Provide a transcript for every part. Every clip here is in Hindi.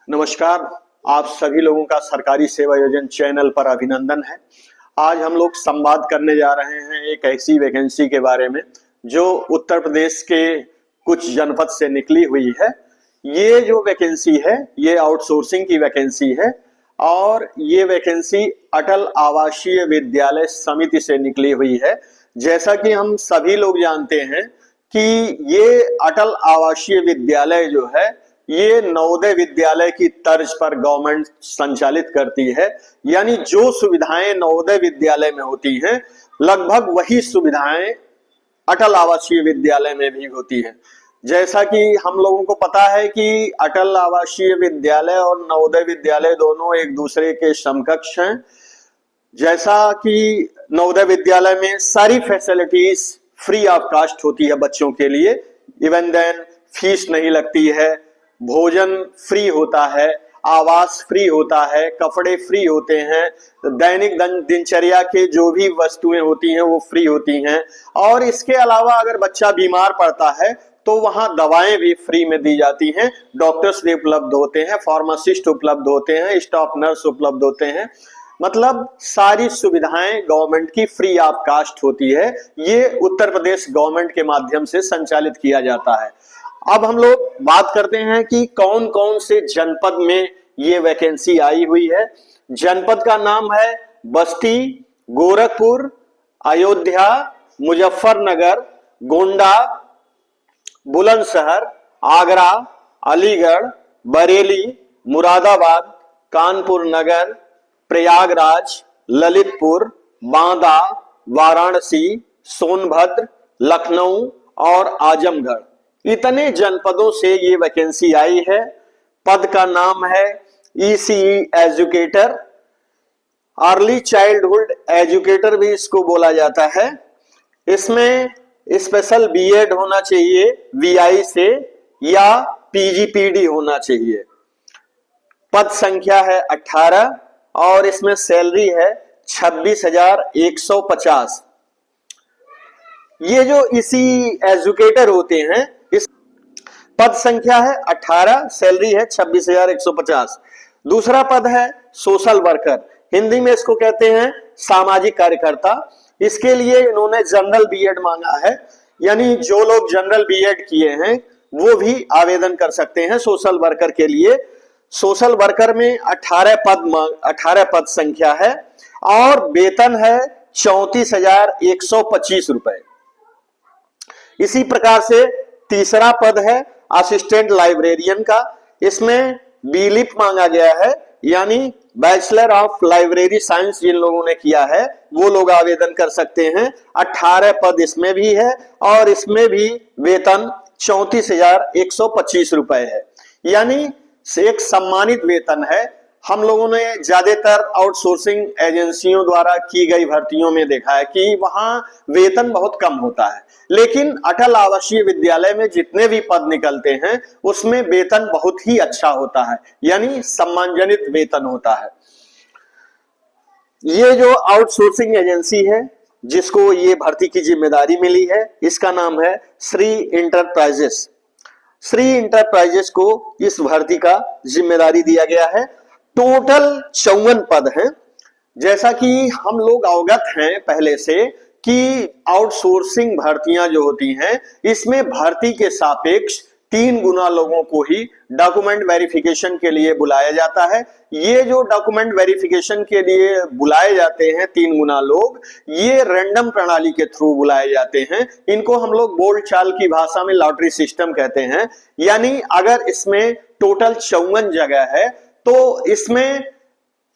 नमस्कार। आप सभी लोगों का सरकारी सेवा योजना चैनल पर अभिनंदन है। आज हम लोग संवाद करने जा रहे हैं एक ऐसी वैकेंसी के बारे में जो उत्तर प्रदेश के कुछ जनपद से निकली हुई है। ये जो वैकेंसी है ये आउटसोर्सिंग की वैकेंसी है और ये वैकेंसी अटल आवासीय विद्यालय समिति से निकली हुई है। जैसा कि हम सभी लोग जानते हैं कि ये अटल आवासीय विद्यालय जो है ये नवोदय विद्यालय की तर्ज पर गवर्नमेंट संचालित करती है। यानी जो सुविधाएं नवोदय विद्यालय में होती हैं लगभग वही सुविधाएं अटल आवासीय विद्यालय में भी होती है। जैसा कि हम लोगों को पता है कि अटल आवासीय विद्यालय और नवोदय विद्यालय दोनों एक दूसरे के समकक्ष हैं। जैसा कि नवोदय विद्यालय में सारी फैसिलिटीज फ्री ऑफ कास्ट होती है बच्चों के लिए। इवन देन फीस नहीं लगती है, भोजन फ्री होता है, आवास फ्री होता है, कपड़े फ्री होते हैं, दैनिक दिनचर्या के जो भी वस्तुएं होती हैं वो फ्री होती हैं। और इसके अलावा अगर बच्चा बीमार पड़ता है तो वहां दवाएं भी फ्री में दी जाती हैं, डॉक्टर्स भी उपलब्ध होते हैं, फार्मासिस्ट उपलब्ध होते हैं, स्टाफ नर्स उपलब्ध होते हैं। मतलब सारी सुविधाएं गवर्नमेंट की फ्री ऑफ कास्ट होती है। ये उत्तर प्रदेश गवर्नमेंट के माध्यम से संचालित किया जाता है। अब हम लोग बात करते हैं कि कौन कौन से जनपद में ये वैकेंसी आई हुई है। जनपद का नाम है बस्ती, गोरखपुर, अयोध्या, मुजफ्फरनगर, गोंडा, बुलंदशहर, आगरा, अलीगढ़, बरेली, मुरादाबाद, कानपुर नगर, प्रयागराज, ललितपुर, बांदा, वाराणसी, सोनभद्र, लखनऊ और आजमगढ़। इतने जनपदों से ये वैकेंसी आई है। पद का नाम है ECE educator, early childhood educator भी इसको बोला जाता है। इसमें स्पेशल बीएड होना चाहिए वीआई से या पीजीपीडी होना चाहिए। पद संख्या है 18 और इसमें सैलरी है 26,150। ये जो इसी एजुकेटर होते हैं, इस पद संख्या है 18, सैलरी है 26,150। दूसरा पद है सोशल वर्कर, हिंदी में इसको कहते हैं सामाजिक कार्यकर्ता। इसके लिए इन्होंने जनरल बीएड मांगा है, यानी जो लोग जनरल बीएड किए हैं वो भी आवेदन कर सकते हैं सोशल वर्कर के लिए। सोशल वर्कर में 18 पद संख्या है और वेतन है 34,125 रुपए। इसी प्रकार से तीसरा पद है असिस्टेंट लाइब्रेरियन का। इसमें बीलिप मांगा गया है, यानी बैचलर ऑफ लाइब्रेरी साइंस जिन लोगों ने किया है वो लोग आवेदन कर सकते हैं। 18 पद इसमें भी है और इसमें भी वेतन 34,125 रुपए है, यानी एक सम्मानित वेतन है। हम लोगों ने ज्यादातर आउटसोर्सिंग एजेंसियों द्वारा की गई भर्तियों में देखा है कि वहां वेतन बहुत कम होता है, लेकिन अटल आवासीय विद्यालय में जितने भी पद निकलते हैं उसमें वेतन बहुत ही अच्छा होता है, यानी सम्मानजनित वेतन होता है। ये जो आउटसोर्सिंग एजेंसी है जिसको ये भर्ती की जिम्मेदारी मिली है, इसका नाम है श्री इंटरप्राइजेस। श्री इंटरप्राइजेस को इस भर्ती का जिम्मेदारी दिया गया है। टोटल 54 पद हैं। जैसा कि हम लोग अवगत हैं पहले से कि आउटसोर्सिंग भर्तियां जो होती हैं इसमें भर्ती के सापेक्ष 3 गुना लोगों को ही डॉक्यूमेंट वेरिफिकेशन के लिए बुलाया जाता है। ये जो डॉक्यूमेंट वेरिफिकेशन के लिए बुलाए जाते हैं 3 गुना लोग, ये रैंडम प्रणाली के थ्रू बुलाए जाते हैं। इनको हम लोग बोलचाल की भाषा में लॉटरी सिस्टम कहते हैं। यानी अगर इसमें टोटल 54 जगह है तो इसमें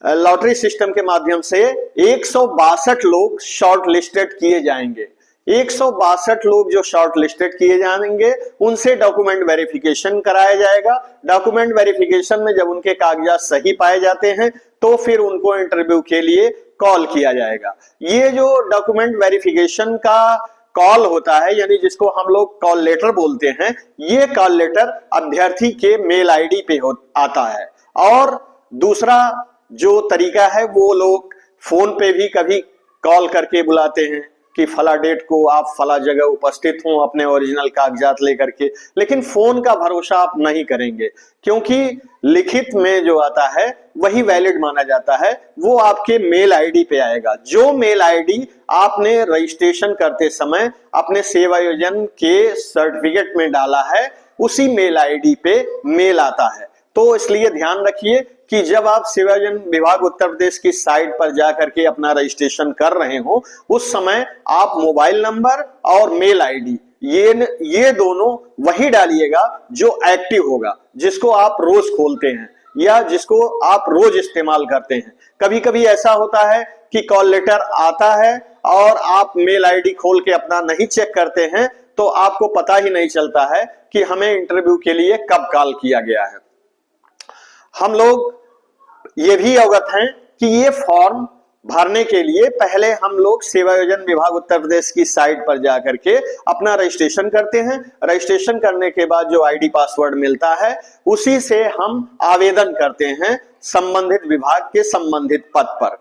लॉटरी सिस्टम के माध्यम से 162 लोग शॉर्ट लिस्टेड किए जाएंगे। 162 लोग जो शॉर्ट लिस्टेड किए जाएंगे उनसे डॉक्यूमेंट वेरिफिकेशन कराया जाएगा। डॉक्यूमेंट वेरिफिकेशन में जब उनके कागजात सही पाए जाते हैं तो फिर उनको इंटरव्यू के लिए कॉल किया जाएगा। ये जो डॉक्यूमेंट वेरिफिकेशन का कॉल होता है, यानी जिसको हम लोग कॉल लेटर बोलते हैं, ये कॉल लेटर अभ्यर्थी के मेल आईडी पे आता है। और दूसरा जो तरीका है वो लोग फोन पे भी कभी कॉल करके बुलाते हैं, कि फला डेट को आप फला जगह उपस्थित हों अपने ओरिजिनल कागजात लेकर के, लेकिन फोन का भरोसा आप नहीं करेंगे, क्योंकि लिखित में जो आता है वही वैलिड माना जाता है। वो आपके मेल आईडी पे आएगा, जो मेल आईडी आपने रजिस्ट्रेशन करते समय अपने सेवायोजन के सर्टिफिकेट में डाला है, उसी मेल आईडी पे मेल आता है। तो इसलिए ध्यान रखिए कि जब आप सेवायोजन विभाग उत्तर प्रदेश की साइट पर जाकर के अपना रजिस्ट्रेशन कर रहे हो, उस समय आप मोबाइल नंबर और मेल आईडी ये दोनों वही डालिएगा जो एक्टिव होगा, जिसको आप रोज खोलते हैं या जिसको आप रोज इस्तेमाल करते हैं। कभी कभी ऐसा होता है कि कॉल लेटर आता है और आप मेल आईडी खोल के अपना नहीं चेक करते हैं, तो आपको पता ही नहीं चलता है कि हमें इंटरव्यू के लिए कब कॉल किया गया है। हम लोग ये भी अवगत हैं कि ये फॉर्म भरने के लिए पहले हम लोग सेवायोजन विभाग उत्तर प्रदेश की साइट पर जाकर के अपना रजिस्ट्रेशन करते हैं। रजिस्ट्रेशन करने के बाद जो आईडी पासवर्ड मिलता है, उसी से हम आवेदन करते हैं संबंधित विभाग के संबंधित पद पर।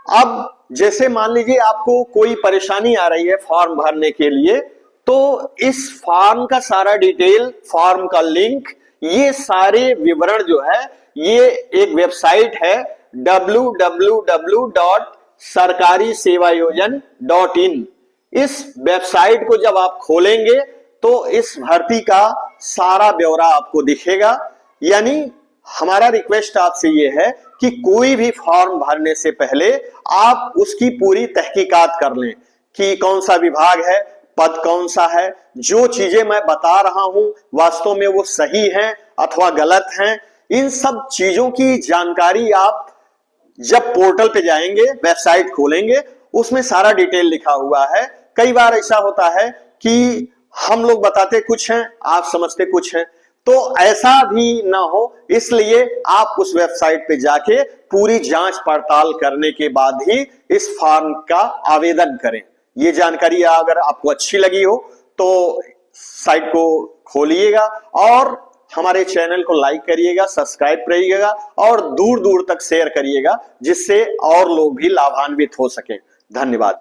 अब जैसे मान लीजिए आपको कोई परेशानी आ रही है फॉर्म भरने के लिए, तो इस फॉर्म का सारा डिटेल, फॉर्म का लिंक, ये सारे विवरण जो है, ये एक वेबसाइट है www.sarkarisevayojan.in। इस वेबसाइट को जब आप खोलेंगे तो इस भर्ती का सारा ब्यौरा आपको दिखेगा। यानी हमारा रिक्वेस्ट आपसे ये है कि कोई भी फॉर्म भरने से पहले आप उसकी पूरी तहकीकात कर लें कि कौन सा विभाग है, पद कौन सा है, जो चीजें मैं बता रहा हूं वास्तव में वो सही हैं अथवा गलत हैं। इन सब चीजों की जानकारी आप जब पोर्टल पे जाएंगे, वेबसाइट खोलेंगे, उसमें सारा डिटेल लिखा हुआ है। कई बार ऐसा होता है कि हम लोग बताते कुछ हैं, आप समझते कुछ हैं, तो ऐसा भी ना हो, इसलिए आप उस वेबसाइट पे जाके पूरी जांच पड़ताल करने के बाद ही इस फॉर्म का आवेदन करें। ये जानकारी अगर आपको अच्छी लगी हो तो साइट को खोलिएगा और हमारे चैनल को लाइक करिएगा, सब्सक्राइब करिएगा और दूर दूर तक शेयर करिएगा, जिससे और लोग भी लाभान्वित हो सके। धन्यवाद।